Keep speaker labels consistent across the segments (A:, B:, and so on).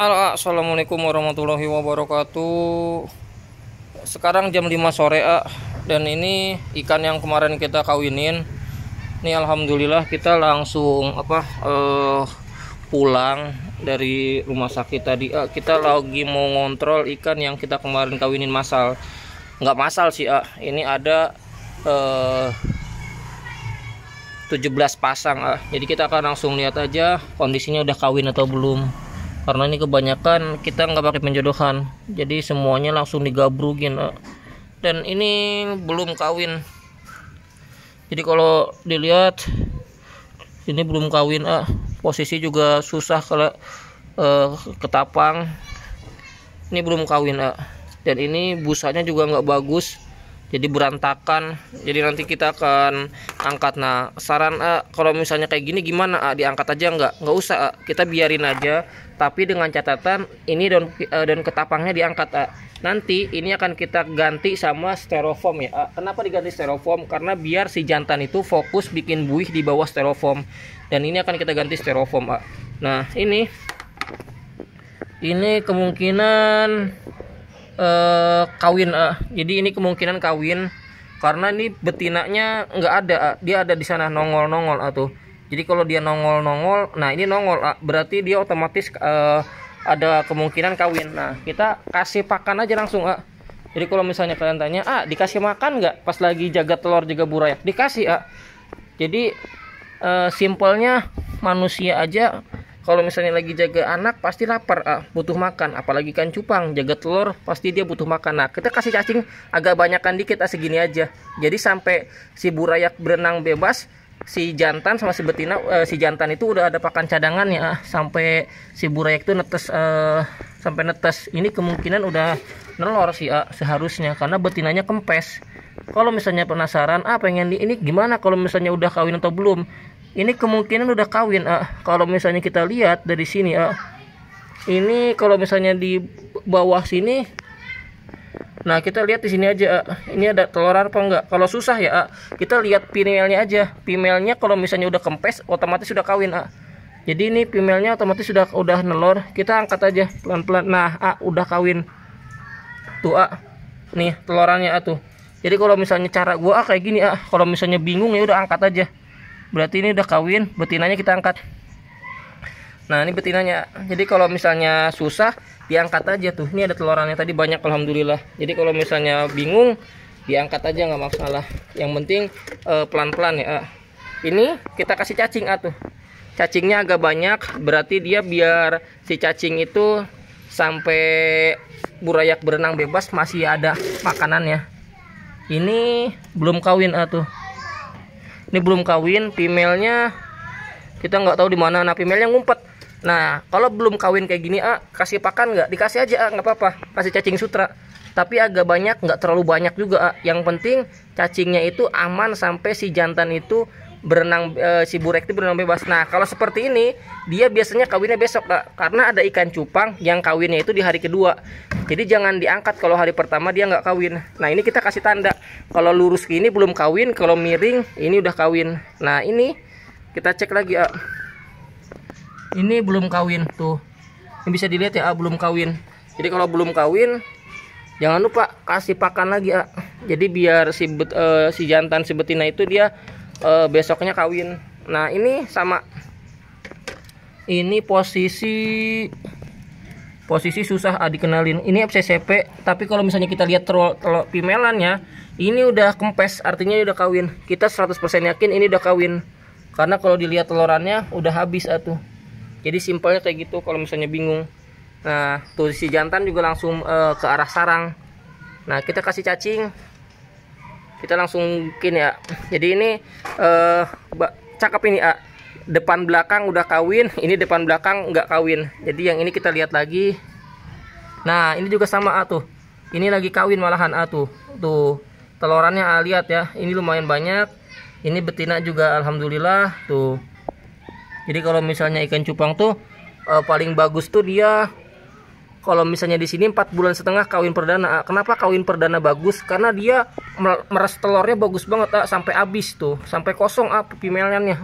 A: Assalamualaikum warahmatullahi wabarakatuh. Sekarang jam 5 sore dan ini ikan yang kemarin kita kawinin. Ini alhamdulillah kita langsung pulang dari rumah sakit tadi. Kita lagi mau ngontrol ikan yang kita kemarin kawinin masal. Nggak masal sih, ini ada 17 pasang. Jadi kita akan langsung lihat aja kondisinya udah kawin atau belum. Karena ini kebanyakan kita nggak pakai penjodohan, jadi semuanya langsung digabrugin. Dan ini belum kawin, jadi kalau dilihat ini belum kawin. Posisi juga susah kalau ketapang. Ini belum kawin. Dan ini busanya juga nggak bagus, jadi berantakan. Jadi nanti kita akan angkat. Nah, saran kalau misalnya kayak gini gimana? Diangkat aja nggak usah. Kita biarin aja, tapi dengan catatan ini daun ketapangnya diangkat. Nanti ini akan kita ganti sama styrofoam ya. Kenapa diganti styrofoam? Karena biar si jantan itu fokus bikin buih di bawah styrofoam. Dan ini akan kita ganti styrofoam. Nah, ini kemungkinan kawin. Jadi ini kemungkinan kawin karena ini betinanya nggak ada. Dia ada di sana nongol tuh. Jadi kalau dia nongol, nah ini nongol, berarti dia otomatis ada kemungkinan kawin. Nah, kita kasih pakan aja langsung. Jadi kalau misalnya kalian tanya, dikasih makan nggak pas lagi jaga telur jaga burayak? Dikasih. Jadi simpelnya manusia aja kalau misalnya lagi jaga anak pasti lapar, butuh makan. Apalagi kan cupang jaga telur pasti dia butuh makan. Nah, kita kasih cacing agak banyakan dikit, segini aja. Jadi sampai si burayak berenang bebas, si jantan sama si betina, si jantan itu udah ada pakan cadangannya. Sampai si burayak itu netes, sampai netes. Ini kemungkinan udah nelor sih, seharusnya, karena betinanya kempes. Kalau misalnya penasaran, pengen ini gimana kalau misalnya udah kawin atau belum? Ini kemungkinan udah kawin. Kalau misalnya kita lihat dari sini, ini kalau misalnya di bawah sini, nah kita lihat di sini aja. Ini ada teloran apa enggak? Kalau susah ya, kita lihat female-nya aja. Female-nya kalau misalnya udah kempes, otomatis sudah kawin. Jadi ini female-nya otomatis udah nelor. Kita angkat aja pelan-pelan. Nah, udah kawin. Tuh, nih telorannya tuh. Jadi kalau misalnya cara gua kayak gini, kalau misalnya bingung ya udah angkat aja. Berarti ini udah kawin, betinanya kita angkat. Nah, ini betinanya. Jadi kalau misalnya susah, diangkat aja tuh. Ini ada telorannya tadi banyak, alhamdulillah. Jadi kalau misalnya bingung, diangkat aja nggak masalah. Yang penting pelan-pelan ya. Ini kita kasih cacing tuh. Cacingnya agak banyak, berarti dia biar si cacing itu sampai burayak berenang bebas masih ada makanannya. Ini belum kawin tuh. Ini belum kawin, female-nya kita nggak tahu di mana. Nah, female-nya ngumpet. Nah, kalau belum kawin kayak gini, kasih pakan nggak? Dikasih aja, nggak apa-apa. Kasih cacing sutra. Tapi agak banyak, nggak terlalu banyak juga. Yang penting cacingnya itu aman sampai si jantan itu berenang, si burek itu berenang bebas. Nah, kalau seperti ini, dia biasanya kawinnya besok, karena ada ikan cupang yang kawinnya itu di hari kedua. Jadi jangan diangkat kalau hari pertama dia nggak kawin. Nah, ini kita kasih tanda. Kalau lurus gini belum kawin, kalau miring ini udah kawin. Nah, ini kita cek lagi. Ini belum kawin tuh. Ini bisa dilihat ya, belum kawin. Jadi kalau belum kawin, jangan lupa kasih pakan lagi. Jadi biar si jantan si betina itu dia besoknya kawin. Nah, ini sama. Ini posisi susah dikenalin. Ini FCCP, tapi kalau misalnya kita lihat telur pimelannya, ini udah kempes, artinya udah kawin. Kita 100% yakin ini udah kawin. Karena kalau dilihat telorannya udah habis tuh. Jadi simpelnya kayak gitu kalau misalnya bingung. Nah, tuh si jantan juga langsung ke arah sarang. Nah, kita kasih cacing. Kita langsung bikin ya. Jadi ini cakep ini, depan belakang udah kawin, ini depan belakang nggak kawin. Jadi yang ini kita lihat lagi. Nah, ini juga sama tuh. Ini lagi kawin malahan tuh. Tuh telorannya lihat ya. Ini lumayan banyak. Ini betina juga alhamdulillah tuh. Jadi kalau misalnya ikan cupang tuh paling bagus tuh dia kalau misalnya di sini 4,5 bulan kawin perdana. Kenapa kawin perdana bagus? Karena dia meres telurnya bagus banget, sampai habis tuh, sampai kosong female-nya.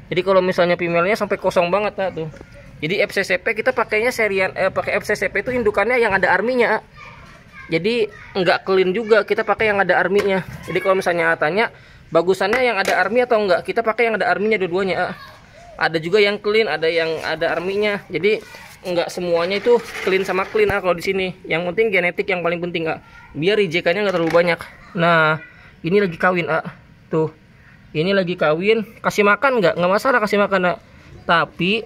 A: Jadi kalau misalnya female-nya sampai kosong banget tuh. Jadi FCCP kita pakainya serian, pakai FCCP itu indukannya yang ada arminya. Jadi nggak clean juga, kita pakai yang ada arminya. Jadi kalau misalnya tanya bagusannya yang ada army atau enggak, kita pakai yang ada arminya dua-duanya. Ada juga yang clean, ada yang ada arminya. Jadi nggak semuanya itu clean sama clean kalau di sini. Yang penting genetik yang paling penting biar rejekannya nggak terlalu banyak. Nah ini lagi kawin tuh, ini lagi kawin, kasih makan nggak masalah kasih makan tapi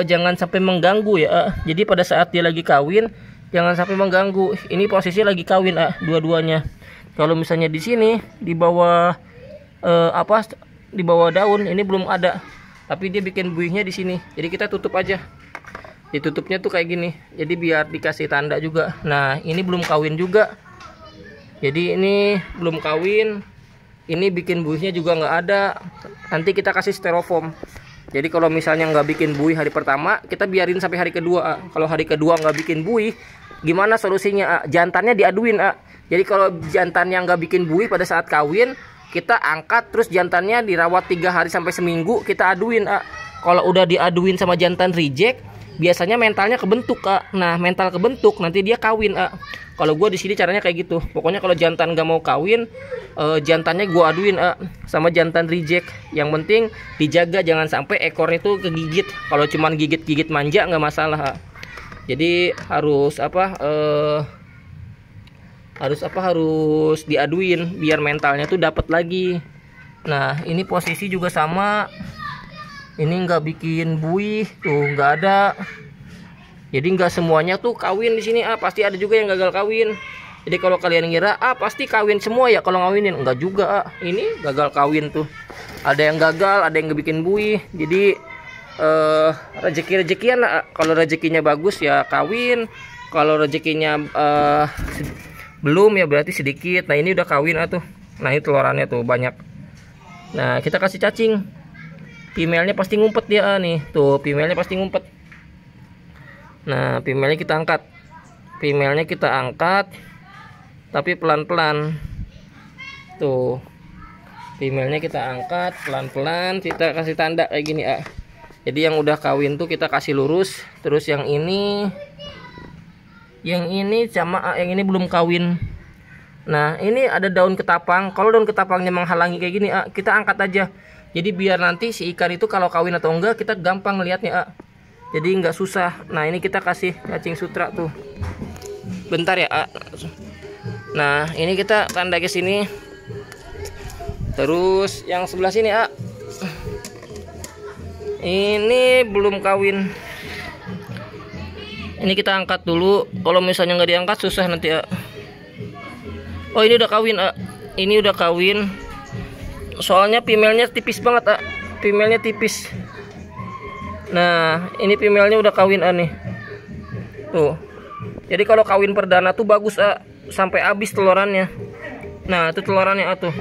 A: jangan sampai mengganggu ya. Jadi pada saat dia lagi kawin jangan sampai mengganggu. Ini posisi lagi kawin dua-duanya. Kalau misalnya di sini di bawah di bawah daun ini belum ada, tapi dia bikin buihnya di sini. Jadi kita tutup aja. Ditutupnya tuh kayak gini. Jadi biar dikasih tanda juga. Nah, ini belum kawin juga. Jadi ini belum kawin. Ini bikin buihnya juga nggak ada. Nanti kita kasih styrofoam. Jadi kalau misalnya nggak bikin buih hari pertama, kita biarin sampai hari kedua. Kalau hari kedua nggak bikin buih, gimana solusinya? Jantannya diaduin. Jadi kalau jantannya nggak bikin buih pada saat kawin, kita angkat terus jantannya dirawat 3 hari sampai seminggu, kita aduin. Kalau udah diaduin sama jantan reject, biasanya mentalnya kebentuk. Nah mental kebentuk nanti dia kawin. Kalau gue di sini caranya kayak gitu. Pokoknya kalau jantan nggak mau kawin, jantannya gue aduin sama jantan reject. Yang penting dijaga jangan sampai ekornya itu kegigit. Kalau cuman gigit-gigit manja nggak masalah. Jadi harus harus diaduin biar mentalnya tuh dapat lagi. Nah ini posisi juga sama. Ini nggak bikin buih tuh, nggak ada. Jadi nggak semuanya tuh kawin di sini. Pasti ada juga yang gagal kawin. Jadi kalau kalian ngira pasti kawin semua ya kalau ngawinin, enggak juga. Ini gagal kawin tuh. Ada yang gagal, ada yang nggak bikin buih. Jadi rezeki-rezekian kalau rezekinya bagus ya kawin. Kalau rezekinya belum ya berarti sedikit. Nah ini udah kawin tuh. Nah ini telorannya tuh banyak. Nah kita kasih cacing. Female-nya pasti ngumpet dia nih. Tuh female-nya pasti ngumpet. Nah female-nya kita angkat. Female-nya kita angkat, tapi pelan-pelan. Tuh female-nya kita angkat pelan-pelan. Kita kasih tanda kayak gini. Jadi yang udah kawin tuh kita kasih lurus. Terus yang ini sama yang ini belum kawin. Nah ini ada daun ketapang. Kalau daun ketapangnya menghalangi kayak gini kita angkat aja. Jadi biar nanti si ikan itu kalau kawin atau enggak kita gampang ngelihatnya. Jadi nggak susah. Nah ini kita kasih cacing sutra tuh. Bentar ya Nah ini kita tanda ke sini. Terus yang sebelah sini ini belum kawin. Ini kita angkat dulu. Kalau misalnya nggak diangkat susah nanti Oh ini udah kawin Ini udah kawin. Soalnya female-nya tipis banget Female-nya tipis. Nah ini female-nya udah kawin nih. Tuh. Jadi kalau kawin perdana tuh bagus sampai habis telorannya. Nah itu telorannya tuh.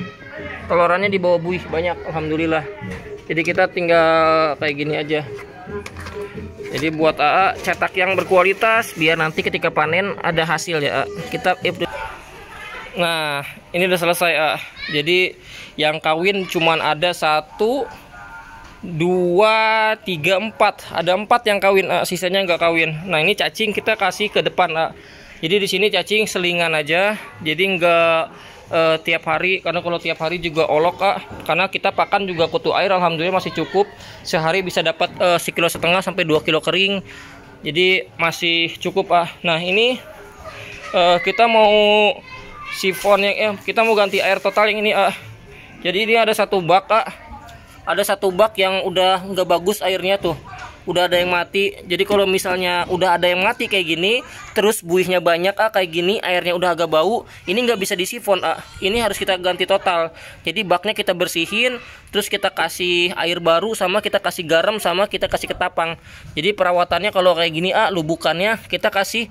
A: Telorannya di bawah buih banyak alhamdulillah. Jadi kita tinggal kayak gini aja. Jadi buat cetak yang berkualitas biar nanti ketika panen ada hasil ya. Kita Nah ini udah selesai Jadi yang kawin cuman ada 1, 2, 3, 4. Ada 4 yang kawin sisanya nggak kawin. Nah ini cacing kita kasih ke depan Jadi di sini cacing selingan aja. Jadi nggak tiap hari, karena kalau tiap hari juga olok karena kita pakan juga kutu air alhamdulillah masih cukup. Sehari bisa dapat 1,5 kilo sampai 2 kilo kering. Jadi masih cukup Nah ini kita mau sifon yang kita mau ganti air total yang ini Jadi ini ada satu bak Ada satu bak yang udah nggak bagus airnya tuh. Udah ada yang mati. Jadi kalau misalnya udah ada yang mati kayak gini, terus buihnya banyak kayak gini, airnya udah agak bau, ini nggak bisa disifon Ini harus kita ganti total. Jadi baknya kita bersihin, terus kita kasih air baru, sama kita kasih garam, sama kita kasih ketapang. Jadi perawatannya kalau kayak gini lubukannya kita kasih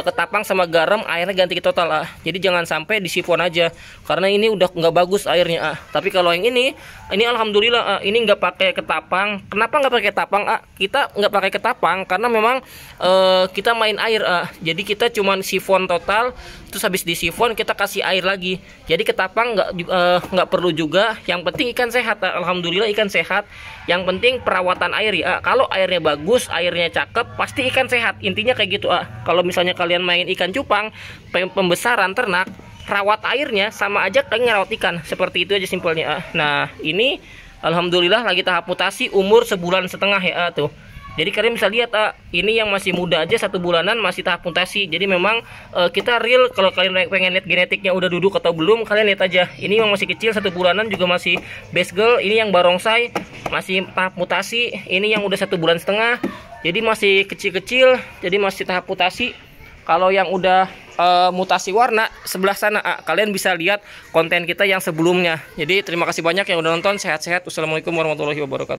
A: ketapang sama garam, airnya ganti total Jadi jangan sampai disifon aja, karena ini udah nggak bagus airnya Tapi kalau yang ini alhamdulillah ini nggak pakai ketapang. Kenapa nggak pakai ketapang kita nggak pakai ketapang karena memang kita main air. Jadi kita cuman sifon total, terus habis di sifon kita kasih air lagi. Jadi ketapang nggak perlu juga. Yang penting ikan sehat. Alhamdulillah ikan sehat. Yang penting perawatan air ya. Kalau airnya bagus, airnya cakep, pasti ikan sehat. Intinya kayak gitu. Kalau misalnya kalian main ikan cupang, pembesaran ternak, rawat airnya sama aja kayak ngerawat ikan. Seperti itu aja simpelnya. Nah ini alhamdulillah lagi tahap mutasi, umur 1,5 bulan ya tuh. Jadi kalian bisa lihat ini yang masih muda aja 1 bulanan masih tahap mutasi. Jadi memang kita real, kalau kalian pengen lihat genetiknya udah duduk atau belum, kalian lihat aja. Ini yang masih kecil 1 bulanan juga masih best girl. Ini yang barongsai masih tahap mutasi. Ini yang udah 1,5 bulan. Jadi masih kecil-kecil, jadi masih tahap mutasi. Kalau yang udah mutasi warna sebelah sana, kalian bisa lihat konten kita yang sebelumnya. Jadi terima kasih banyak yang udah nonton. Sehat-sehat. Wassalamualaikum warahmatullahi wabarakatuh.